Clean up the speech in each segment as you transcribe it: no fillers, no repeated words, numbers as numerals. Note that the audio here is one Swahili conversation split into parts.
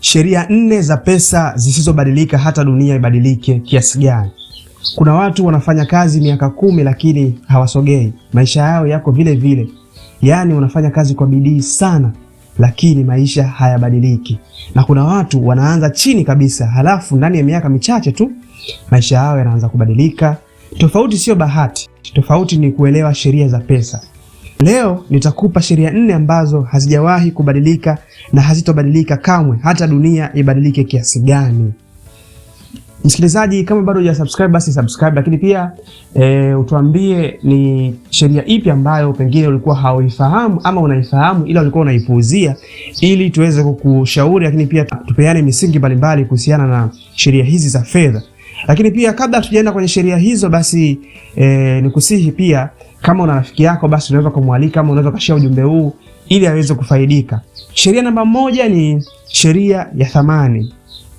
Sheria 4 za pesa zisizobadilika hata dunia ibadilike kiasi gani. Kuna watu wanafanya kazi miaka 10 lakini hawasogei. Maisha yao yako vile vile. Yaani wanafanya kazi kwa bidii sana lakini maisha hayabadiliki. Na kuna watu wanaanza chini kabisa halafu ndani ya miaka michache tu maisha yao yanaanza kubadilika. Tofauti sio bahati. Tofauti ni kuelewa sheria za pesa. Leo nitakupa sheria 4 ambazo hazijawahi kubadilika na hazitobadilika kamwe hata dunia ibadilike kiasi gani. Msikilizaji, kama bado hujasubscribe basi subscribe, lakini pia utuambie ni sheria ipi ambayo pengine ulikuwa hauifahamu ama unaifahamu ila ulikuwa unaipuuzia, ili tuweze kukushauri, lakini pia tupeane misingi mbalimbali kuhusiana na sheria hizi za fedha. Lakini pia kabla tujaenda kwenye sheria hizo basi nikusihi pia, kama una rafiki yako basi unaweza kumwalika ama unaweza kushare ujumbe huu ili aweze kufaidika. Sheria namba 1 ni sheria ya thamani.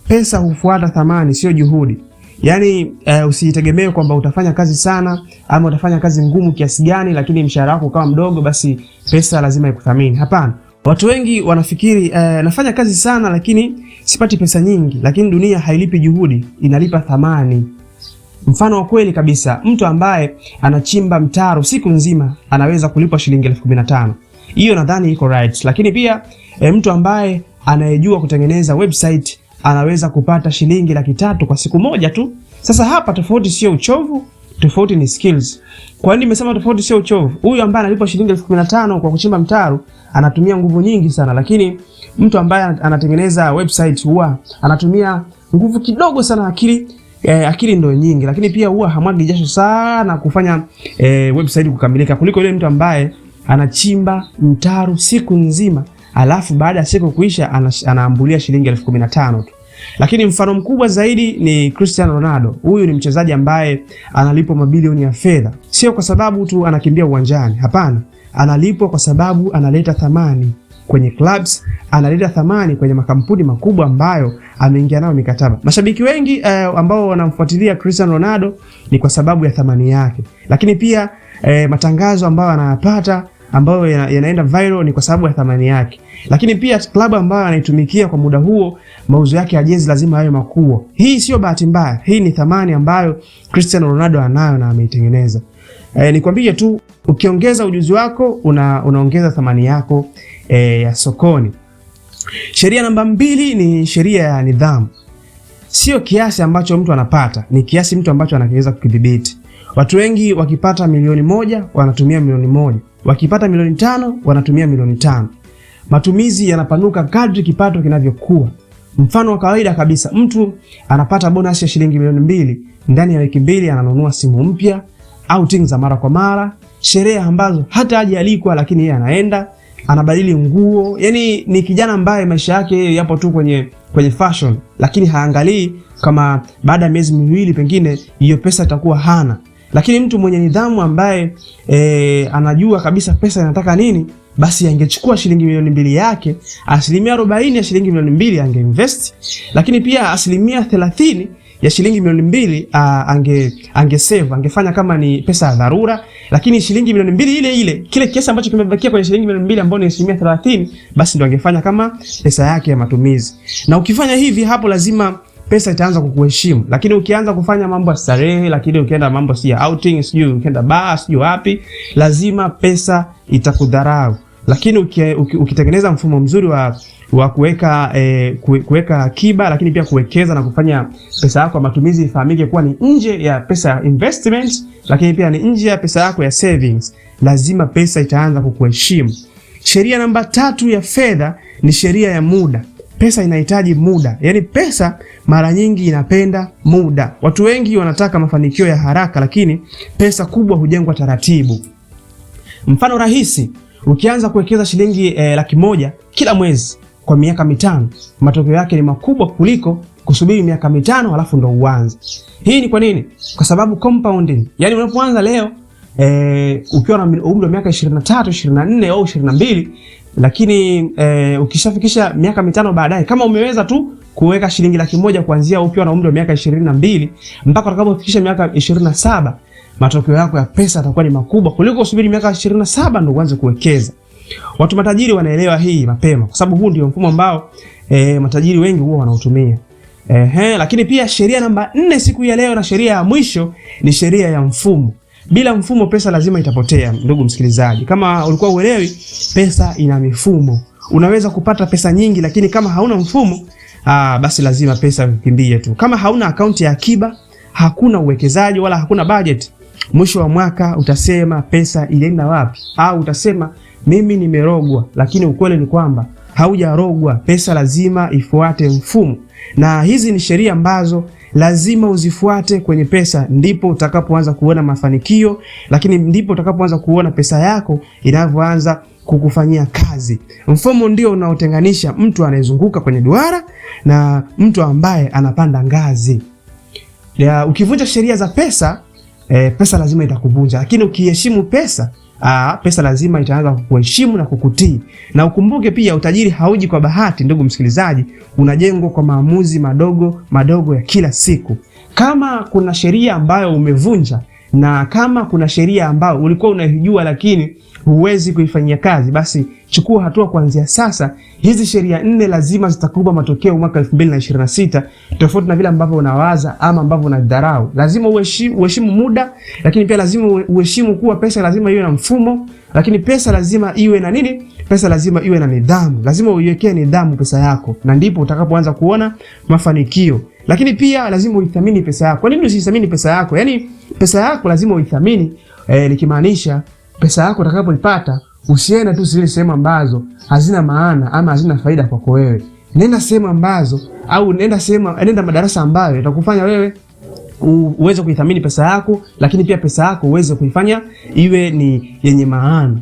Pesa hufuata thamani, sio juhudi. Yaani usitegemee kwamba utafanya kazi sana ama utafanya kazi ngumu kiasi gani lakini mshahara wako ukawa mdogo basi pesa lazima ikuthamini. Hapana. Watu wengi wanafikiri nafanya kazi sana lakini sipati pesa nyingi, lakini dunia hailipi juhudi, inalipa thamani. Mfano wa kweli kabisa, mtu ambaye anachimba mtaro siku nzima anaweza kulipwa shilingi 15,000. Hiyo nadhani iko right. Lakini pia mtu ambaye anayejua kutengeneza website anaweza kupata shilingi 300,000 kwa siku moja tu. Sasa hapa tofauti sio uchovu, tofauti ni skills. Kwa nini nimesema tofauti sio uchovu? Huyu ambaye analipwa shilingi 15,000 kwa kuchimba mtaro anatumia nguvu nyingi sana, lakini mtu ambaye anatengeneza website huwa anatumia nguvu kidogo sana, akili ndio nyingi, lakini pia huwa hamwagi jasho sana kufanya website kukamilika kuliko yule mtu ambaye anachimba mtaro siku nzima alafu baada ya siku kuisha anaambulia shilingi 15,000 tu. Lakini mfano mkubwa zaidi ni Cristiano Ronaldo. Huyu ni mchezaji ambaye analipwa mabilioni ya fedha, sio kwa sababu tu anakimbia uwanjani, hapana. Analipwa kwa sababu analeta thamani kwenye clubs, analeta thamani kwenye makampuni makubwa ambayo ameingia nayo mikataba. Mashabiki wengi ambao wanamfuatilia Cristiano Ronaldo ni kwa sababu ya thamani yake. Lakini pia matangazo ambayo anayapata ambayo yanaenda viral ni kwa sababu ya thamani yake. Lakini pia klabu ambayo anaitumikia kwa muda huo, mauzo yake ya jezi lazima yawe makubwa. Hii sio bahati mbaya, hii ni thamani ambayo Cristiano Ronaldo anayo na ameitengeneza. Nikwambie tu, ukiongeza ujuzi wako unaongeza thamani yako ya sokoni. Sheria namba 2 ni sheria ya nidhamu. Sio kiasi ambacho mtu anapata, ni kiasi mtu ambacho anaweza kukidhibiti. Watu wengi wakipata milioni 1 wanatumia milioni 1. Wakipata milioni 5 wanatumia milioni 5. Matumizi yanapanuka kadri kipato kinavyokuwa. Mfano wa kawaida kabisa, mtu anapata bonus ya shilingi milioni 2, ndani ya wiki 2 ananunua simu mpya, outing za mara kwa mara, sherehe ambazo hata haja alikwa lakini yeye anaenda, anabadili nguo. Yaani ni kijana ambaye maisha yake yapo tu kwenye fashion, lakini haangalii kama baada ya miezi 2 pengine hiyo pesa itakuwa hana. Lakini mtu mwenye nidhamu ambaye anajua kabisa pesa inataka nini, basi angechukua shilingi milioni 2 yake, 40% ya shilingi milioni 2 angeinvest, lakini pia 30% ya shilingi milioni 2 angesave, angefanya kama ni pesa ya dharura. Lakini shilingi milioni 2 ile kile kiasi ambacho kimebakia kwenye shilingi milioni 2 ambayo ni 30%, basi ndio angefanya kama pesa yake ya matumizi. Na ukifanya hivi, hapo lazima pesa itaanza kukuheshimu. Lakini ukianza kufanya mambo ya starehe, lakini ukienda mambo si ya outing, sijui ukienda bar, sijui wapi, lazima pesa itakudharau. Lakini ukitengeneza mfumo mzuri wa kuweka akiba, lakini pia kuwekeza na kufanya pesa yako ya matumizi ifahamike kuwa ni nje ya pesa ya investment, lakini pia ni nje ya pesa yako ya savings, lazima pesa itaanza kukuheshimu. Sheria namba 3 ya fedha ni sheria ya muda. Pesa inahitaji muda. Yaani pesa mara nyingi inapenda muda. Watu wengi wanataka mafanikio ya haraka, lakini pesa kubwa hujengwa taratibu. Mfano rahisi, ukianza kuwekeza shilingi 100,000 kila mwezi kwa miaka 5, matokeo yake ni makubwa kuliko kusubiri miaka 5 alafu ndo uanze. Hii ni kwa nini? Kwa sababu compounding. Yaani unapoanza leo ukiwa na umri wa miaka 23, 24 au 22, lakini ukishafikisha miaka 5 baadaye, kama umeweza tu kuweka shilingi 100,000 kuanzia ukiwa na umri wa miaka 22 mpaka utakapofikisha miaka 27, matokeo yako ya pesa yatakuwa ni makubwa kuliko usubiri miaka 27 ndio uanze kuwekeza. Watu matajiri wanaelewa hii mapema, kwa sababu huu ndio mfumo ambao matajiri wengi huwa wanautumia. Lakini pia sheria namba 4 siku ya leo na sheria ya mwisho ni sheria ya mfumo. Bila mfumo pesa lazima itapotea, ndugu msikilizaji. Kama ulikuwa uelewi, pesa ina mifumo. Unaweza kupata pesa nyingi lakini kama hauna mfumo, basi lazima pesa ikimbie tu. Kama hauna akaunti ya akiba, hakuna uwekezaji wala hakuna budget. Mwisho wa mwaka utasema pesa ilienda wapi? Au utasema mimi nimerogwa, lakini ukweli ni kwamba haujarogwa. Pesa lazima ifuate mfumo. Na hizi ni sheria ambazo lazima uzifuate kwenye pesa, ndipo utakapoanza kuona mafanikio, lakini ndipo utakapoanza kuona pesa yako inavyoanza kukufanyia kazi. Mfumo ndio unaotenganisha mtu anayezunguka kwenye duara na mtu ambaye anapanda ngazi. Ukivunja sheria za pesa, pesa lazima itakuvunja, lakini ukiheshimu pesa, pesa lazima itaanza kukuheshimu na kukutii. Na ukumbuke pia utajiri hauji kwa bahati, ndugu msikilizaji, unajengwa kwa maamuzi madogo madogo ya kila siku. Kama kuna sheria ambayo umevunja na kama kuna sheria ambayo ulikuwa unaijua lakini huwezi kuifanyia kazi, basi chukua hatua kuanzia sasa. Hizi sheria 4 lazima zitakupa matokeo mwaka 2026, tofauti na vile ambavyo unawaza ama ambavyo unadharau. Lazima uheshimu muda, lakini pia lazima uheshimu kuwa pesa lazima iwe na mfumo, lakini pesa lazima iwe na nini? Pesa lazima iwe na nidhamu. Lazima uiwekee nidhamu pesa yako, na ndipo utakapoanza kuona mafanikio. Lakini pia lazima uithamini pesa yako. Kwa nini usithamini pesa yako? Yaani pesa yako lazima uithamini, nikimaanisha pesa yako utakapoipata usiende tu zile sehemu ambazo hazina maana ama hazina faida kwako wewe. Nenda sehemu ambazo, au nenda madarasa ambayo yatakufanya wewe uweze kuithamini pesa yako, lakini pia pesa yako uweze kuifanya iwe ni yenye maana.